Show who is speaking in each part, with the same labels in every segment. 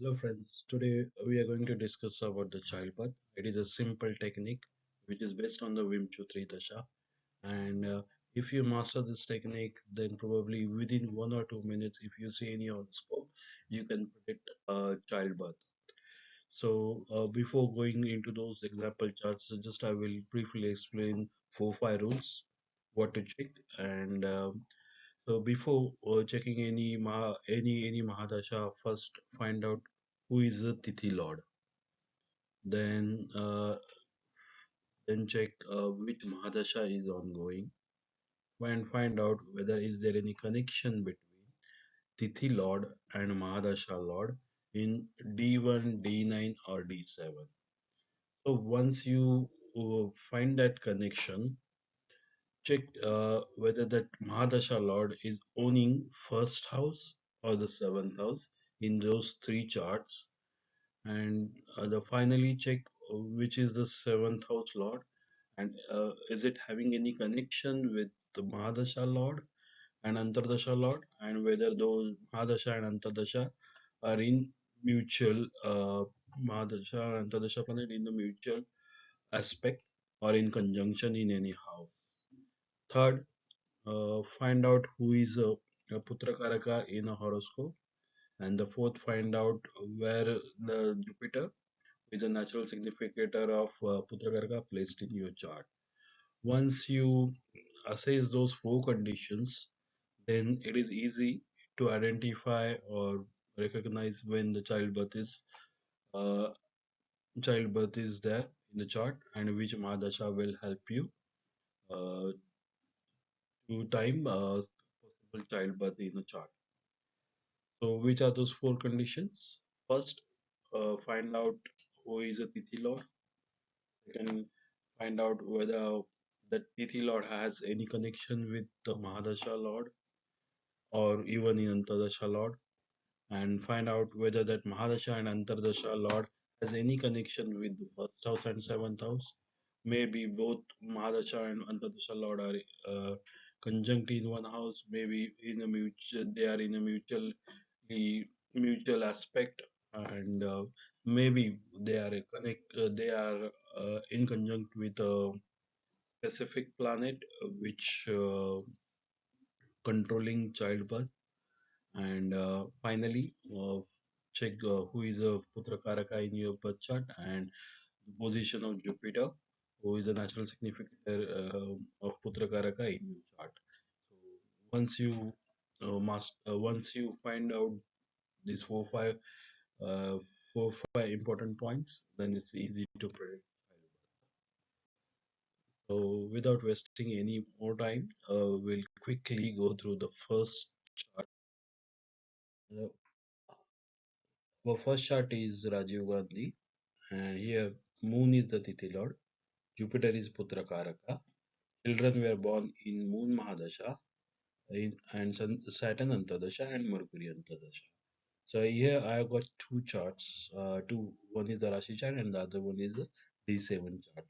Speaker 1: Hello friends, today we are going to discuss about the childbirth. It is a simple technique which is based on the Vimshotri Dasha, and if you master this technique, then probably within 1 or 2 minutes, if you see any horoscope, you can predict childbirth. So before going into those example charts, just I will briefly explain 4 5 rules, what to check, and so before checking any Mahadasha, first find out who is the Tithi Lord. Then check which Mahadasha is ongoing and find out whether is there any connection between Tithi Lord and Mahadasha Lord in D1, D9 or D7. So once you find that connection, check whether that Mahadasha Lord is owning first house or the seventh house in those three charts, and finally check which is the seventh house Lord, and is it having any connection with the Mahadasha Lord and Antardasha Lord, and whether those Mahadasha and Antardasha are in mutual Mahadasha and Antardasha planet in the mutual aspect or in conjunction in any house. Third, find out who is a Putra Karaka in a horoscope. And the fourth, find out where the Jupiter is a natural significator of Putra Karaka placed in your chart. Once you assess those four conditions, then it is easy to identify or recognize when the uh, childbirth is there in the chart, and which Mahadasha will help you uh, to time possible childbirth in the chart. So, which are those four conditions? First, find out who is a Tithi Lord. Second, find out whether the Tithi Lord has any connection with the Mahadasha Lord or even in Antardasha Lord, and find out whether that Mahadasha and Antardasha Lord has any connection with the first house and seventh house. Maybe both Mahadasha and Antardasha Lord are conjunct in one house. Maybe in a mutual, they are in a mutual aspect, and maybe they are they are in conjunct with a specific planet which controlling childbirth. And finally, check who is a Putra Karaka in your birth chart and the position of Jupiter, who is a natural significator of Putra Karaka in your chart. So once you find out these uh, 4 5 important points, then it's easy to predict. So without wasting any more time, we'll quickly go through the first chart. Uh, our first chart is Rajiv Gandhi, and here Moon is the Tithi Lord, Jupiter is Putra Karaka. Children were born in Moon Mahadasha, and Saturn Antardasha and Mercury Antardasha. So here I have got two charts. One is the Rashi chart and the other one is the D7 chart.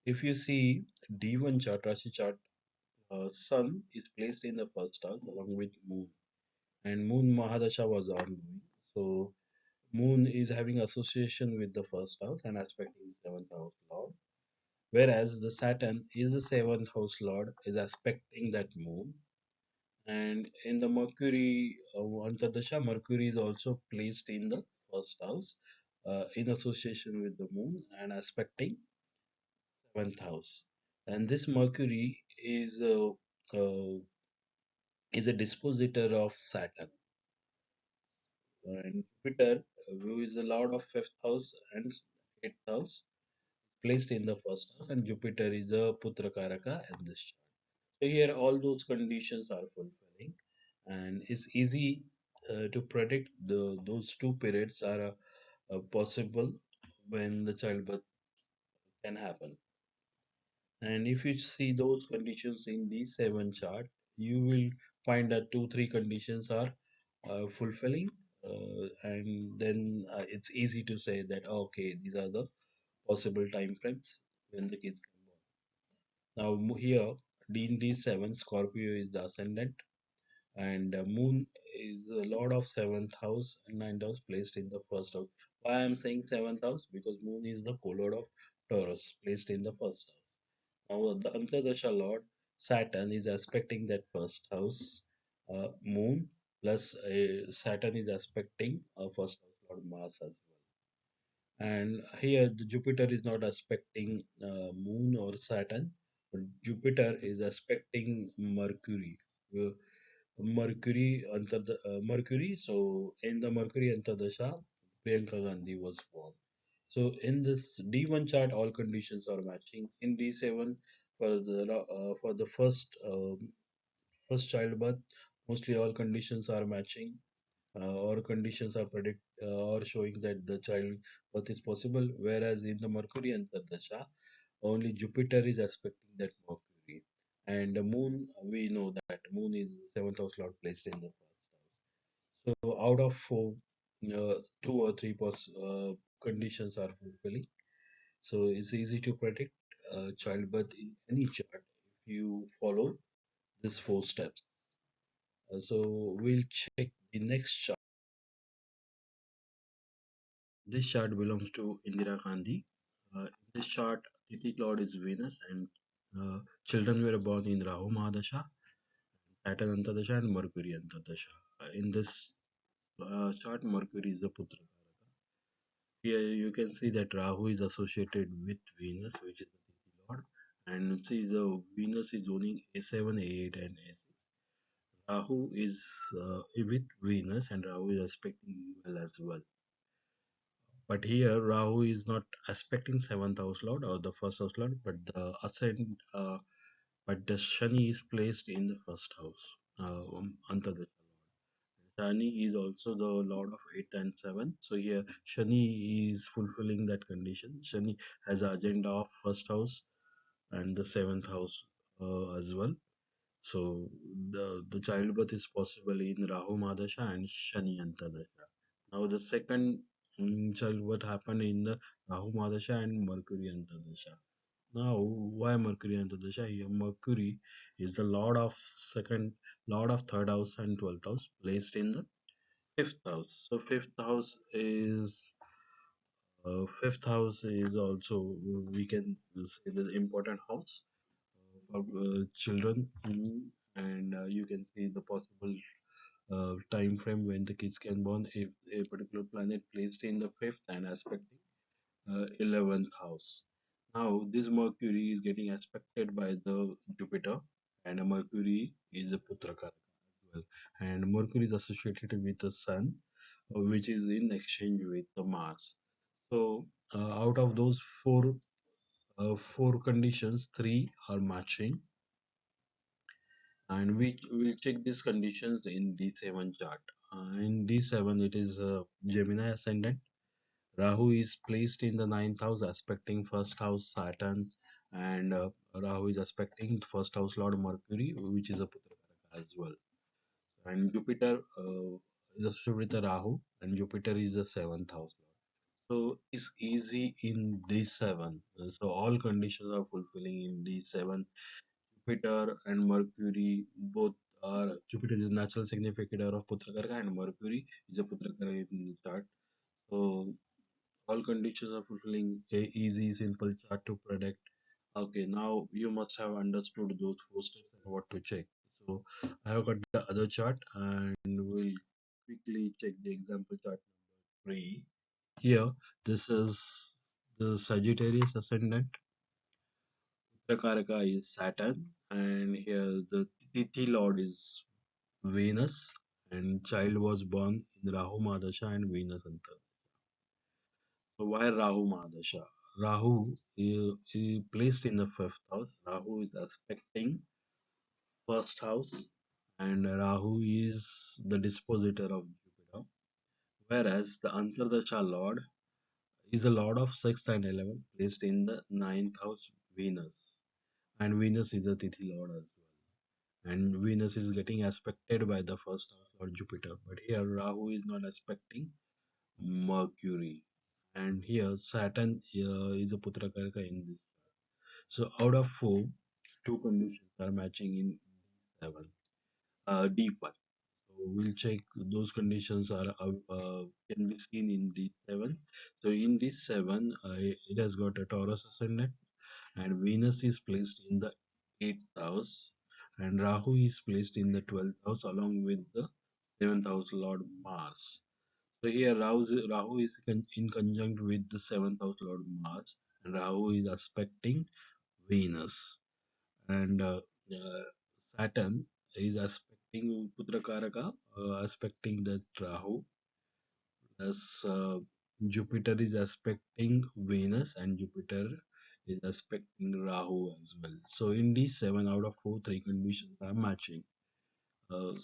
Speaker 1: If you see D1 chart, Rashi chart, Sun is placed in the first house along with Moon, and Moon Mahadasha was ongoing. So Moon is having association with the first house and aspecting seventh house Lord, whereas the Saturn is the seventh house Lord is aspecting that Moon. And in the Mercury Antardasha, Mercury is also placed in the first house in association with the Moon and aspecting seventh house. And this Mercury uh, is a dispositor of Saturn, and Jupiter, who is the lord of fifth house and eighth house, placed in the first house, and Jupiter is a Putra Karaka in this chart. So here all those conditions are fulfilling, and it's easy to predict those two periods are possible when the childbirth can happen. And if you see those conditions in the seven chart, you will find that two, three conditions are fulfilling, and then it's easy to say that okay, these are the possible time frames when the kids can born. Now here, in D7, Scorpio is the ascendant, and Moon is a lord of seventh house and ninth house placed in the first house. Why I'm saying seventh house? Because Moon is the co-lord of Taurus placed in the first house. Now the Antardasha lord Saturn is aspecting that first house Moon plus Saturn is aspecting first house lord Mars as well. And here the Jupiter is not aspecting Moon or Saturn, but Jupiter is aspecting Mercury. Uh, Mercury. So in the Mercury Antardasha, Priyanka Gandhi was born. So in this D1 chart, all conditions are matching. In D7, for the first childbirth, mostly all conditions are matching. Or conditions are or showing that the childbirth is possible. Whereas in the Mercury Antardasha, only Jupiter is aspecting that Mercury, and the Moon. We know that Moon is seventh house lord placed in the first house. So out of four, two or three conditions are fulfilling. So it's easy to predict childbirth in any chart if you follow these four steps. So we'll check the next chart. This chart belongs to Indira Gandhi. In this chart, Tithi Lord is Venus, and children were born in Rahu Mahadasha, Saturn Antardasha, and Mercury Antardasha. In this chart, Mercury is the Putra Karaka. Here you can see that Rahu is associated with Venus, which is the Tithi Lord, and see the Venus is owning A7, A8, and A6. Rahu is with Venus, and Rahu is aspecting well as well. But here Rahu is not aspecting seventh house lord or the first house lord, but the ascend. But the Shani is placed in the first house. Antardasha lord. Shani is also the lord of eighth and seventh. So here Shani is fulfilling that condition. Shani has an agenda of first house and the seventh house as well. So the childbirth is possible in Rahu Madasha and Shani Antardasha. Now the second childbirth happened in the Rahu Madasha and Mercury Antardasha. Now why Mercury Antardasha? Here Mercury is the lord of third house and twelfth house placed in the fifth house. So fifth house is also we can say the important house for children, and you can see the possible time frame when the kids can born if a particular planet placed in the fifth and aspecting 11th house. Now this Mercury is getting aspected by the Jupiter, and Mercury is a Putraka as well, and Mercury is associated with the Sun, which is in exchange with the Mars. So out of those four conditions, three are matching, and we will check these conditions in D7 chart. In D7, it is Gemini ascendant. Rahu is placed in the ninth house, aspecting first house Saturn, and Rahu is aspecting first house Lord Mercury, which is a Putra Karaka as well. And Jupiter is associated with the Rahu, and Jupiter is the seventh house Lord. So it's easy in D7. So all conditions are fulfilling in D7. Jupiter and Mercury both are Jupiter is natural significator of Putrakarka and Mercury is a Putrakarka in the chart. So all conditions are fulfilling a easy, simple chart to predict. Okay, now you must have understood those four steps and what to check. So I have got the other chart and we'll quickly check the example chart number 3. Here, this is the Sagittarius ascendant. Prakaraka is Saturn, and here the Tithi Lord is Venus, and child was born in Rahu Madasha and Venus Antar. So why Rahu Mahadasha? Rahu is placed in the fifth house. Rahu is aspecting first house, and Rahu is the dispositor of Jupiter. Whereas the Antardasha Lord is the Lord of sixth and 11th, placed in the ninth house, Venus. And Venus is a Tithi Lord as well. And Venus is getting aspected by the first house Lord Jupiter. But here Rahu is not aspecting Mercury. And here Saturn is a Putrakarka in this. So out of four, two conditions are matching in D7. D1. we'll check those conditions are can be seen in D7. So in D7, it has got a Taurus ascendant, and Venus is placed in the eighth house, and Rahu is placed in the 12th house along with the seventh house Lord Mars. So here Rahu is in conjunct with the seventh house Lord Mars, and Rahu is aspecting Venus, and Saturn is aspecting Putrakaraka, aspecting that Rahu, as Jupiter is aspecting Venus, and Jupiter is aspecting Rahu as well. So in these 7 out of 4, three conditions are matching. So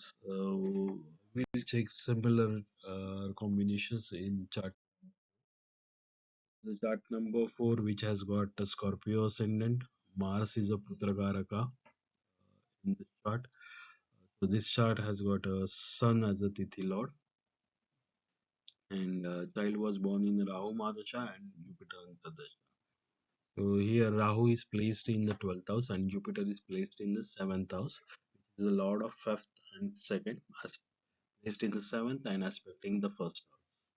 Speaker 1: we'll check similar combinations in chart. The chart number 4, which has got a Scorpio ascendant, Mars is a Putrakaraka in this chart. So this chart has got a Sun as a Tithi Lord, and child was born in Rahu Madasha and Jupiter Antardasha. So here Rahu is placed in the 12th house and Jupiter is placed in the 7th house, which is the Lord of 5th and 2nd, as placed in the 7th and aspecting the 1st house.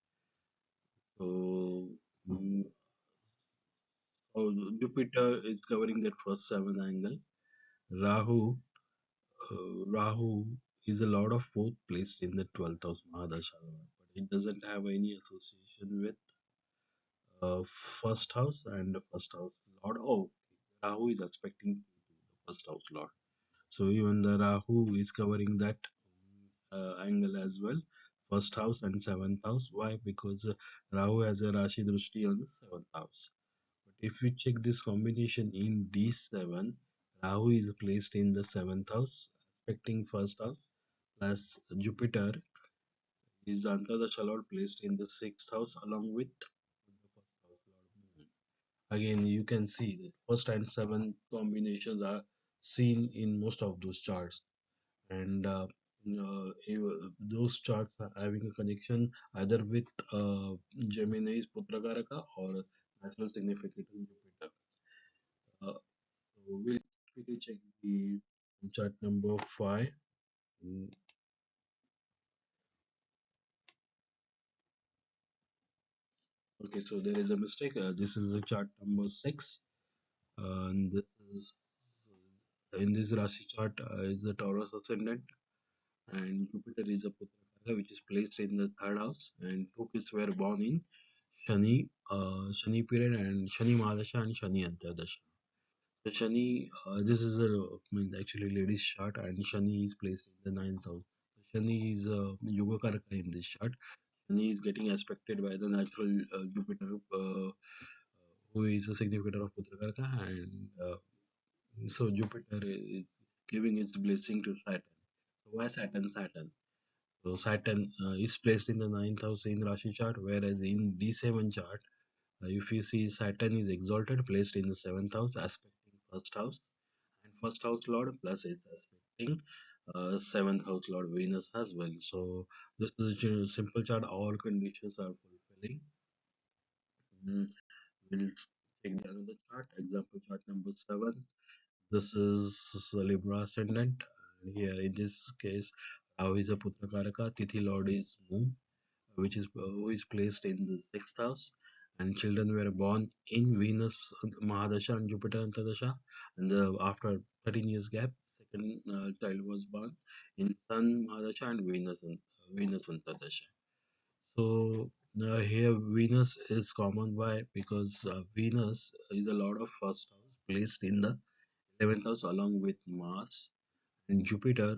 Speaker 1: So, mm, so Jupiter is covering that first 7th angle. Rahu, Rahu is the Lord of 4th placed in the 12th house Mahadasha, but it doesn't have any association with uh, first house and the first house Lord. Oh, Rahu is aspecting the first house Lord. So even the Rahu is covering that angle as well, first house and seventh house. Why? Because Rahu has a Rashi Drushti on the seventh house. But if you check this combination in D7, Rahu is placed in the seventh house, aspecting first house, plus Jupiter is the Antardasha Lord placed in the sixth house along with the first house Lord Moon. Again, you can see that first and seventh combinations are seen in most of those charts, and those charts are having a connection either with Gemini's Putrakaraka or natural significant in Jupiter. So we'll quickly check the chart number 5. Mm, Okay, so there is a mistake. This is the chart number 6, and this is in this Rashi chart is the Taurus ascendant, and Jupiter is a Putrakaraka which is placed in the third house, and two kids were born in Shani period and Shani Mahadasha and Shani Antardasha. The Shani, this is a actually ladies chart, and Shani is placed in the ninth house. Shani is Yuga Karaka in this chart. Shani is getting aspected by the natural Jupiter, who is a significator of Putrakaraka, and so Jupiter is giving its blessing to Saturn. So why Saturn? Saturn. So Saturn is placed in the ninth house in Rashi chart, whereas in D7 chart, if you see Saturn is exalted, placed in the seventh house, aspecting first house, and first house Lord plus it's aspecting seventh house Lord Venus as well. So this is a simple chart. All conditions are fulfilling. Mm, We'll take the another chart. Example chart number 7. This is Libra ascendant. And here in this case, Rahu is a Putrakaraka. Tithi Lord is Moon, which is who is placed in the sixth house, and children were born in Venus Mahadasha and Jupiter Antardasha, and after 13 years gap, second child was born in Sun Mahadasha and Venus Antardasha. So here Venus is common. Why? Because Venus is a lord of first house placed in the 11th house along with Mars, and Jupiter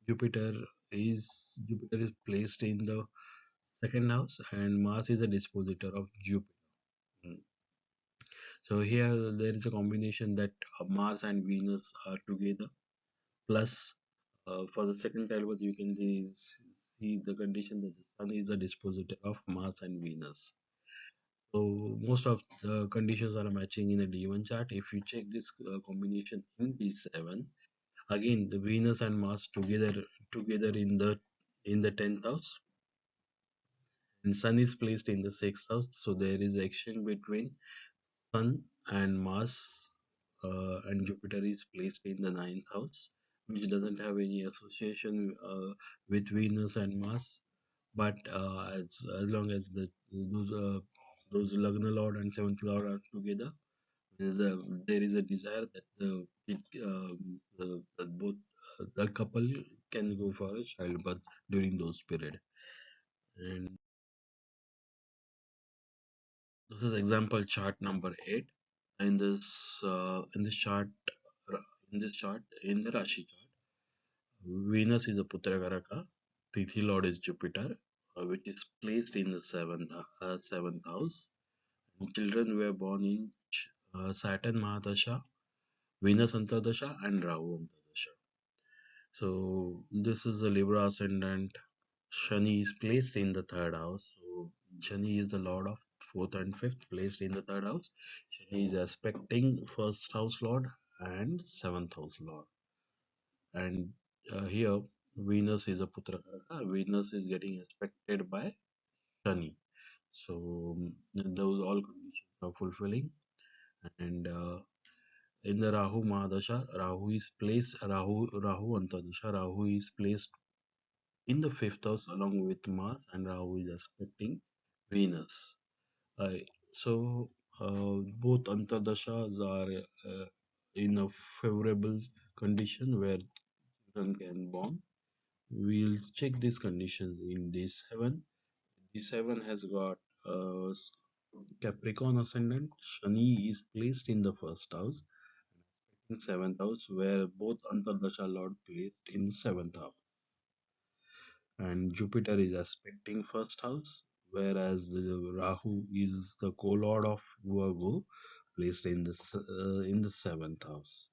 Speaker 1: Jupiter is placed in the second house, and Mars is a dispositor of Jupiter. Mm. So here there is a combination that Mars and Venus are together. Plus, for the second childbirth, you can see the condition that the Sun is a dispositor of Mars and Venus. So most of the conditions are matching in a D1 chart. If you check this combination in D7, again the Venus and Mars together in the 10th house, and Sun is placed in the 6th house. So there is action between Sun and Mars, and Jupiter is placed in the ninth house, which doesn't have any association with Venus and Mars. But as long as those Lagna Lord and Seventh Lord are together, there is a desire that both the couple can go for a childbirth during those period. And this is example chart number 8. In this chart, in the Rashi chart, Venus is a Putrakaraka, Tithi Lord is Jupiter, which is placed in the seventh house. And children were born in Saturn Mahadasha, Venus Antardasha, and Rahu Antardasha. So this is a Libra ascendant. Shani is placed in the third house. So Shani is the lord of fourth and fifth, placed in the third house. Shani is aspecting first house lord and seventh house lord. And here Venus is a Putra. Venus is getting aspected by Shani. So those all conditions are fulfilling. And in the Rahu Mahadasha, Rahu Antardasha, Rahu is placed in the fifth house along with Mars, and Rahu is aspecting Venus. Uh, so both Antardashas are in a favorable condition where children can born. We'll check these conditions in D7. D7 has got uh, s- Capricorn ascendant. Shani is placed in the first house, in seventh house, where both Antardasha Lord placed in seventh house. And Jupiter is aspecting first house, whereas the Rahu is the co-lord of Virgo, placed in the seventh house.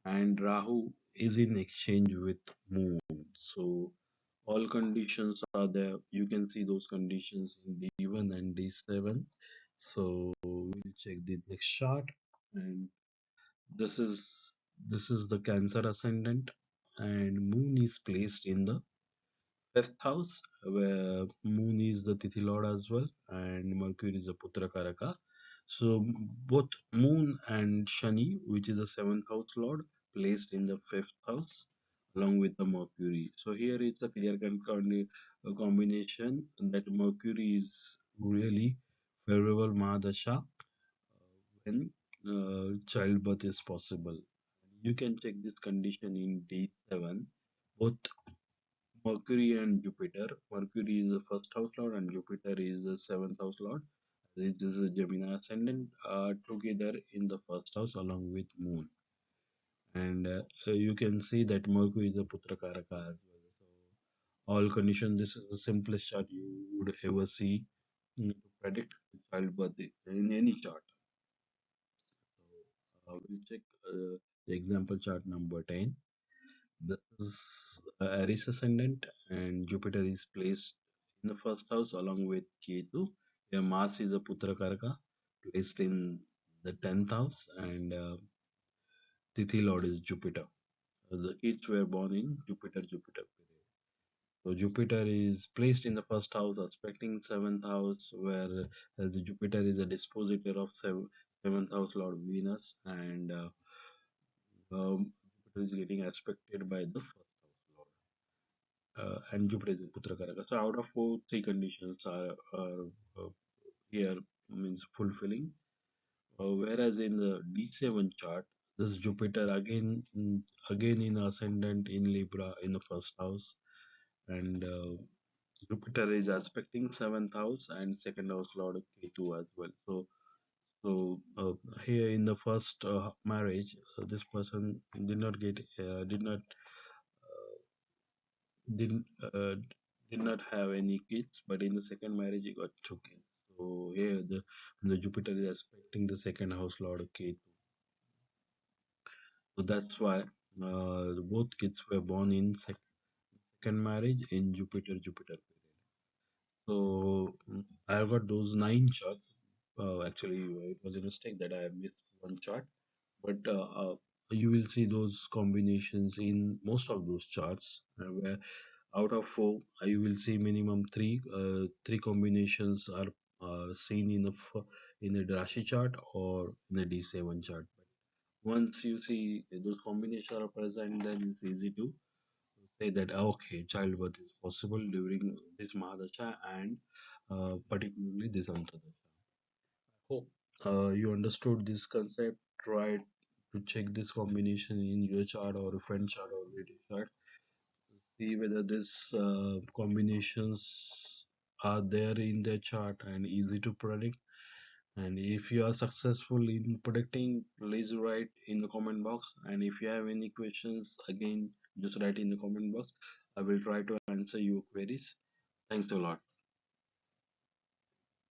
Speaker 1: And Rahu is in exchange with Moon, so all conditions are there. You can see those conditions in D1 and D7. So we'll check the next chart, and this is this is the Cancer ascendant, and Moon is placed in the fifth house, where Moon is the Tithi Lord as well, and Mercury is a Putra Karaka. So both Moon and Shani, which is the seventh house Lord, placed in the fifth house along with the Mercury. So here is a clear combination that Mercury is really favorable Mahadasha when childbirth is possible. You can check this condition in D7. Both Mercury and Jupiter. Mercury is the first house lord and Jupiter is the seventh house lord. This is a Gemini ascendant together in the first house along with Moon. And you can see that Mercury is a Putra Karaka as well. So all conditions, this is the simplest chart you would ever see to predict childbirth in any chart. So we'll check the example chart number 10. This is Aries ascendant, and Jupiter is placed in the first house along with Ketu. Where Mars is a Putra Karaka, placed in the 10th house, and Tithi Lord is Jupiter. The kids were born in Jupiter period. So Jupiter is placed in the first house, aspecting seventh house, where as the Jupiter is a dispositor of seventh house Lord Venus, and Jupiter is getting aspected by the first house Lord. And Jupiter is in Putra Karaka. So out of four, three conditions are here means fulfilling. Whereas in the D7 chart, this Jupiter again in ascendant in Libra in the first house, and Jupiter is aspecting seventh house and second house Lord Ketu as well. So here in the first marriage, this person did not didn't did not have any kids, but in the second marriage he got two kids. So here the Jupiter is aspecting the second house Lord Ketu. So that's why both kids were born in second marriage in Jupiter period. So I've got those nine charts. Actually, it was a mistake that I have missed one chart, but you will see those combinations in most of those charts, where out of four, you will see minimum three combinations are seen in a Rashi chart or in a D7 chart. Once you see those combinations are present, then it's easy to say that okay, childbirth is possible during this Mahadasha and particularly this Antardasha. Hope you understood this concept. Try to check this combination in your chart or a friend chart or Vedic chart. See whether these combinations are there in the chart and easy to predict. And if you are successful in predicting, please write in the comment box. And if you have any questions, again, just write in the comment box. I will try to answer your queries. Thanks a lot.